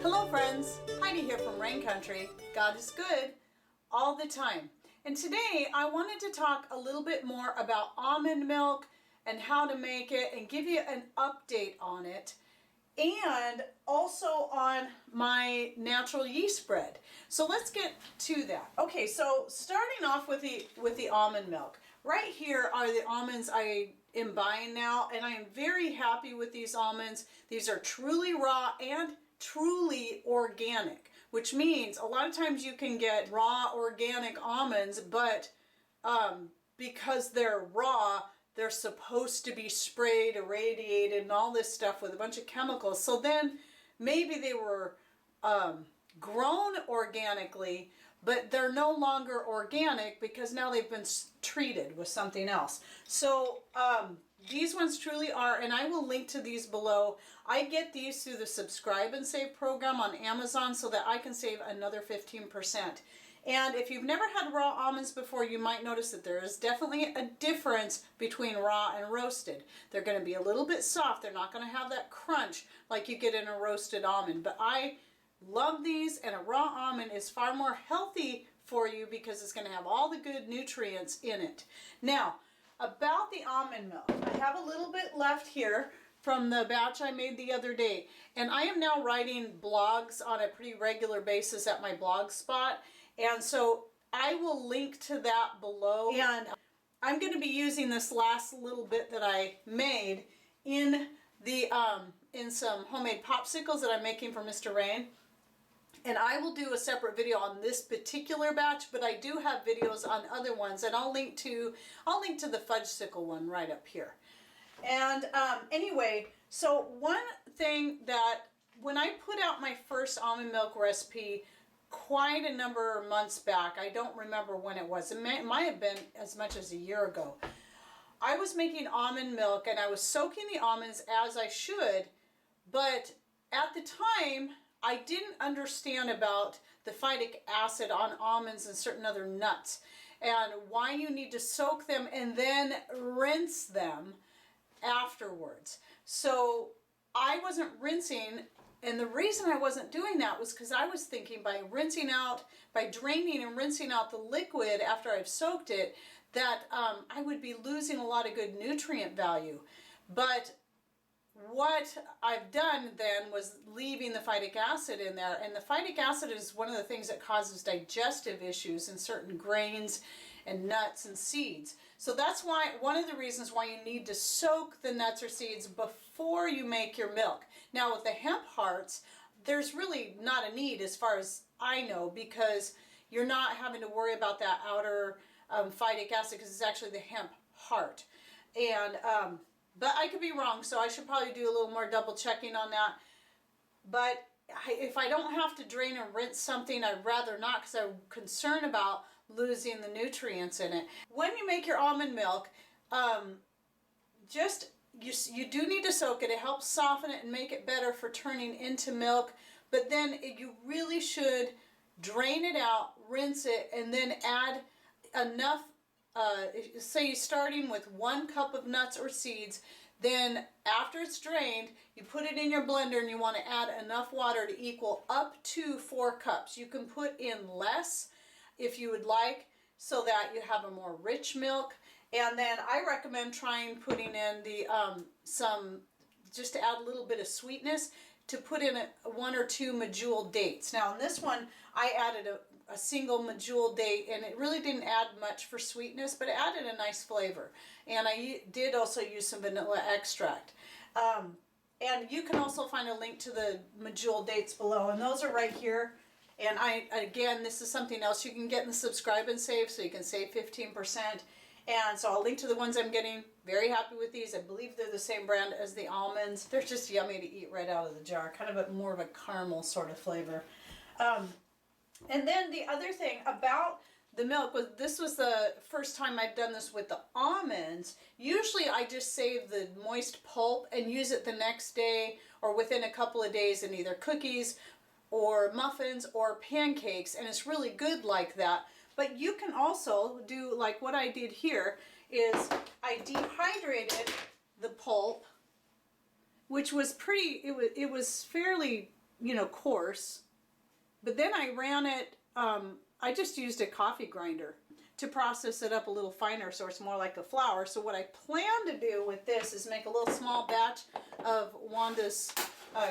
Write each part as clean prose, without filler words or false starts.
Hello friends, Heidi here from Rain Country. God is good all the time. And today I wanted to talk a little bit more about almond milk and how to make it and give you an update on it, and also on my natural yeast bread. So let's get to that. Okay, so starting off with the almond milk. Right here are the almonds I am buying now, and I am very happy with these almonds. These are truly raw and truly organic, which means a lot of times you can get raw organic almonds, but because they're raw, they're supposed to be sprayed, irradiated, and all this stuff with a bunch of chemicals. So then maybe they were grown organically, but they're no longer organic because now they've been treated with something else. So these ones truly are, and I will link to these below. I get these through the Subscribe and Save program on Amazon so that I can save another 15%. And if you've never had raw almonds before, you might notice that there is definitely a difference between raw and roasted. They're going to be a little bit soft. They're not going to have that crunch like you get in a roasted almond. But I love these, and a raw almond is far more healthy for you because it's going to have all the good nutrients in it. Now, about the almond milk, I have a little bit left here from the batch I made the other day, and I am now writing blogs on a pretty regular basis at my blog spot, and so I will link to that below. And I'm going to be using this last little bit that I made in the in some homemade popsicles that I'm making for Mr. Rain. And I will do a separate video on this particular batch, but I do have videos on other ones, and I'll link to the fudgesicle one right up here. And anyway, so one thing that when I put out my first almond milk recipe quite a number of months back, I don't remember when it was. It might have been as much as a year ago. I was making almond milk, and I was soaking the almonds as I should, but at the time I didn't understand about the phytic acid on almonds and certain other nuts, and why you need to soak them and then rinse them afterwards. So I wasn't rinsing, and the reason I wasn't doing that was because I was thinking by draining and rinsing out the liquid after I've soaked it, that I would be losing a lot of good nutrient value. But what I've done then was leaving the phytic acid in there, and the phytic acid is one of the things that causes digestive issues in certain grains and nuts and seeds. So that's why, one of the reasons why you need to soak the nuts or seeds before you make your milk. Now with the hemp hearts, there's really not a need as far as I know, because you're not having to worry about that outer phytic acid, because it's actually the hemp heart. And but I could be wrong, so I should probably do a little more double checking on that. But if I don't have to drain and rinse something, I'd rather not, because I'm concerned about losing the nutrients in it. When you make your almond milk, you do need to soak it. It helps soften it and make it better for turning into milk. But then you really should drain it out, rinse it, and then add enough. Say you're starting with 1 cup of nuts or seeds, then after it's drained, you put it in your blender, and you want to add enough water to equal up to 4 cups. You can put in less if you would like, so that you have a more rich milk. And then I recommend trying putting in the just to add a little bit of sweetness, to put in 1 or 2 medjool dates. Now in this one, I added a single medjool date, and it really didn't add much for sweetness, but it added a nice flavor. And I did also use some vanilla extract. And you can also find a link to the medjool dates below, and those are right here. And again, this is something else you can get in the Subscribe and Save, so you can save 15%. And so I'll link to the ones I'm getting. Very happy with these. I believe they're the same brand as the almonds. They're just yummy to eat right out of the jar. Kind of more of a caramel sort of flavor. And then the other thing about the milk was, this was the first time I've done this with the almonds. Usually I just save the moist pulp and use it the next day or within a couple of days in either cookies or muffins or pancakes, and it's really good like that. But you can also do like what I did here, is I dehydrated the pulp, which was pretty, it was fairly you know, coarse. But then I ran it, I just used a coffee grinder to process it up a little finer so it's more like a flour. So what I plan to do with this is make a little small batch of Wanda's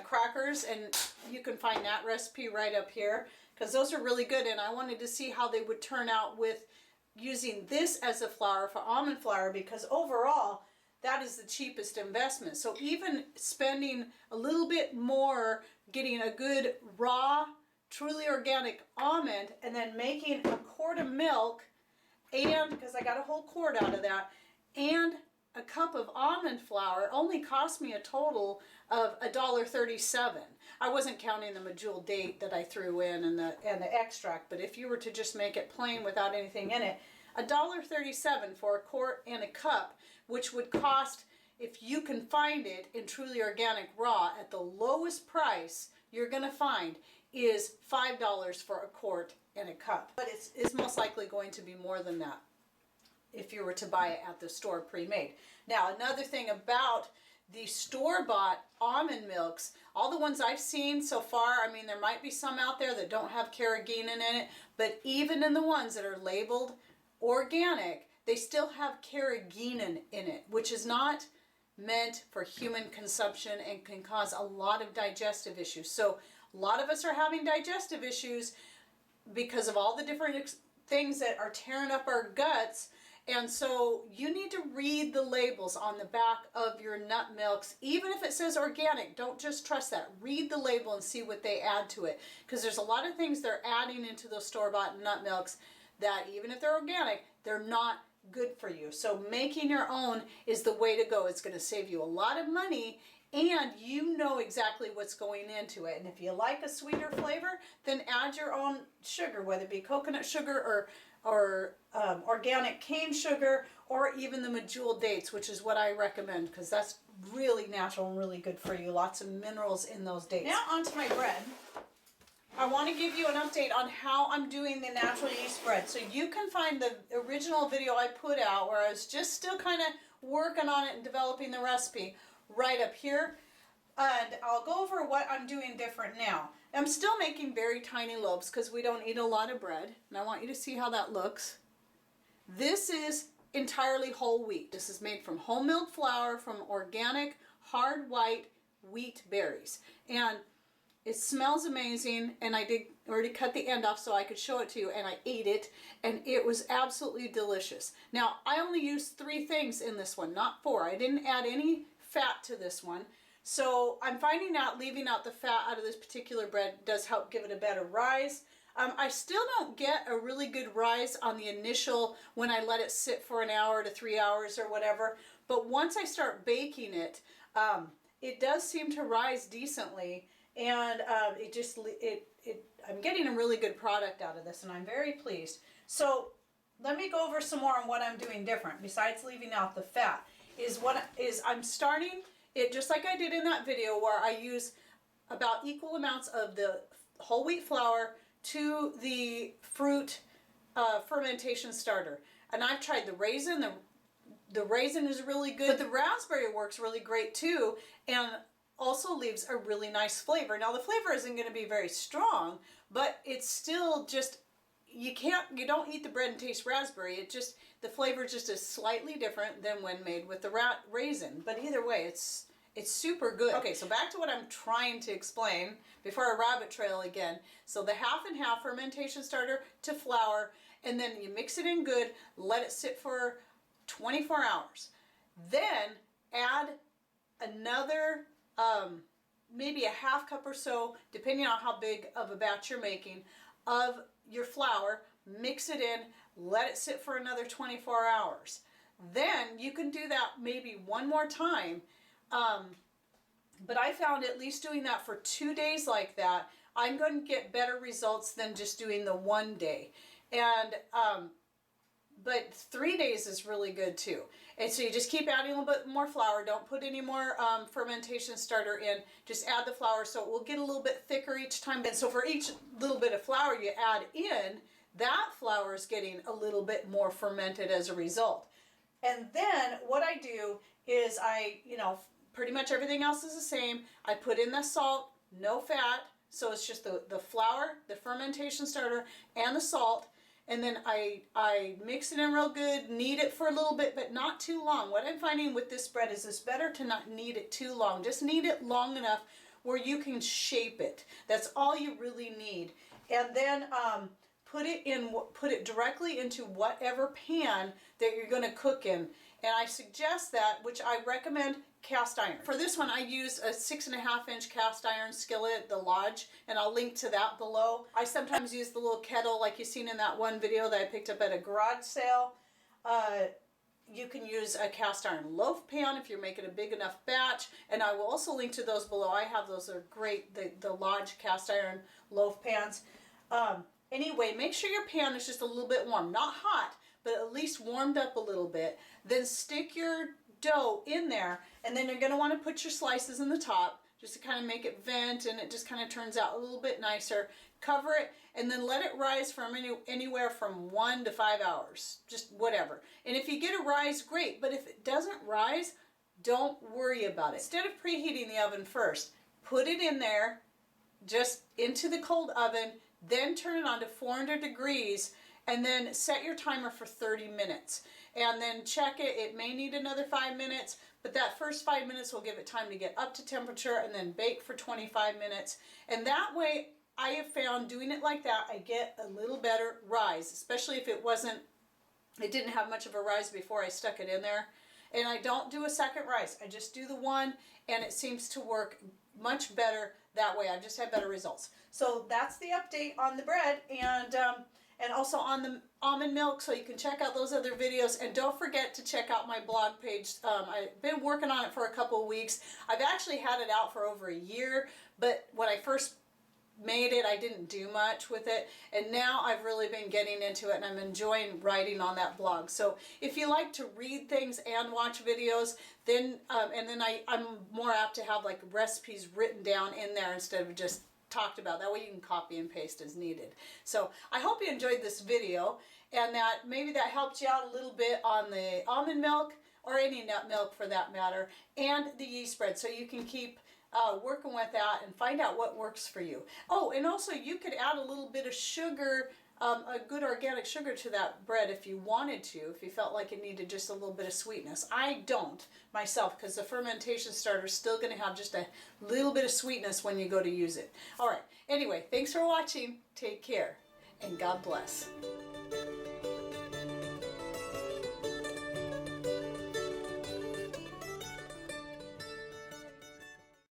crackers, and you can find that recipe right up here because those are really good, and I wanted to see how they would turn out with using this as a flour for almond flour, because overall that is the cheapest investment. So even spending a little bit more getting a good raw truly organic almond and then making a quart of milk, and because I got a whole quart out of that, and a cup of almond flour only cost me a total of $1.37. I wasn't counting the medjool date that I threw in and the extract, but if you were to just make it plain without anything in it, $1.37 for a quart and a cup, which would cost, if you can find it in truly organic raw at the lowest price you're going to find, is $5 for a quart and a cup. But it's most likely going to be more than that if you were to buy it at the store pre-made. Now, another thing about the store-bought almond milks, all the ones I've seen so far, I mean, there might be some out there that don't have carrageenan in it, but even in the ones that are labeled organic, they still have carrageenan in it, which is not meant for human consumption and can cause a lot of digestive issues. So a lot of us are having digestive issues because of all the different things that are tearing up our guts. And so you need to read the labels on the back of your nut milks. Even if it says organic, don't just trust that. Read the label and see what they add to it. Because there's a lot of things they're adding into those store-bought nut milks that even if they're organic, they're not good for you. So making your own is the way to go. It's going to save you a lot of money, and you know exactly what's going into it. And if you like a sweeter flavor, then add your own sugar, whether it be coconut sugar or organic cane sugar, or even the medjool dates, which is what I recommend because that's really natural and really good for you. Lots of minerals in those dates. Now onto my bread. I want to give you an update on how I'm doing the natural yeast bread. So you can find the original video I put out where I was just still kind of working on it and developing the recipe right up here. And I'll go over what I'm doing different now. I'm still making very tiny loaves because we don't eat a lot of bread. And I want you to see how that looks. This is entirely whole wheat. This is made from whole milled flour from organic hard white wheat berries. And it smells amazing, and I did already cut the end off so I could show it to you, and I ate it, and it was absolutely delicious. Now, I only used 3 things in this one, not 4. I didn't add any fat to this one. So I'm finding out leaving out the fat out of this particular bread does help give it a better rise. I still don't get a really good rise on the initial when I let it sit for an hour to 3 hours or whatever, but once I start baking it, it does seem to rise decently. And I'm getting a really good product out of this, and I'm very pleased. So let me go over some more on what I'm doing different besides leaving out the fat. I'm starting it just like I did in that video, where I use about equal amounts of the whole wheat flour to the fruit fermentation starter. And I've tried the raisin. The raisin is really good, but the raspberry works really great too, and also leaves a really nice flavor. Now the flavor isn't going to be very strong, but it's still just, you don't eat the bread and taste raspberry. The flavor just is slightly different than when made with the raisin. But either way, it's super good. Okay, so back to what I'm trying to explain before I rabbit trail again. So the half and half fermentation starter to flour, and then you mix it in good, let it sit for 24 hours. Then add another maybe a half cup or so, depending on how big of a batch you're making, of your flour, mix it in, let it sit for another 24 hours. Then you can do that maybe one more time, but I found at least doing that for 2 days like that, I'm going to get better results than just doing the 1 day. And but 3 days is really good too. And so you just keep adding a little bit more flour. Don't put any more fermentation starter in. Just add the flour so it will get a little bit thicker each time. And so for each little bit of flour you add in, that flour is getting a little bit more fermented as a result. And then what I do is pretty much everything else is the same. I put in the salt, no fat, So it's just the flour, the fermentation starter, and the salt. And then I mix it in real good, knead it for a little bit, but not too long. What I'm finding with this bread is it's better to not knead it too long. Just knead it long enough where you can shape it. That's all you really need. And then put it directly into whatever pan that you're going to cook in. And I suggest that, which I recommend, cast iron. For this one, I use a 6.5-inch cast iron skillet, the Lodge, and I'll link to that below. I sometimes use the little kettle like you've seen in that one video that I picked up at a garage sale. You can use a cast iron loaf pan if you're making a big enough batch, and I will also link to those below. I have those, are great, the Lodge cast iron loaf pans. Anyway, make sure your pan is just a little bit warm, not hot, but at least warmed up a little bit. Then stick your dough in there, and then you're going to want to put your slices in the top just to kind of make it vent, and it just kind of turns out a little bit nicer. Cover it, and then let it rise from anywhere from 1 to 5 hours, just whatever. And if you get a rise, great, but if it doesn't rise, don't worry about it. Instead of preheating the oven first, put it in there, just into the cold oven, then turn it on to 400 degrees, and then set your timer for 30 minutes. And then check it. It may need another 5 minutes, but that first 5 minutes will give it time to get up to temperature, and then bake for 25 minutes. And that way, I have found doing it like that, I get a little better rise, especially if it didn't have much of a rise before I stuck it in there. And I don't do a second rise. I just do the one, and it seems to work much better that way. I've just had better results. So that's the update on the bread, and also on the almond milk, so you can check out those other videos. And don't forget to check out my blog page. I've been working on it for a couple of weeks. I've actually had it out for over a year, but when I first made it, I didn't do much with it, and now I've really been getting into it, and I'm enjoying writing on that blog. So if you like to read things and watch videos, then I'm more apt to have like recipes written down in there instead of just talked about. That way you can copy and paste as needed. So I hope you enjoyed this video, and that maybe that helped you out a little bit on the almond milk, or any nut milk for that matter, and the yeast bread, so you can keep working with that and find out what works for you. Oh, and also you could add a little bit of sugar, a good organic sugar, to that bread if you wanted to, if you felt like it needed just a little bit of sweetness. I don't myself, because the fermentation starter is still going to have just a little bit of sweetness when you go to use it. All right, anyway, thanks for watching. Take care, and God bless.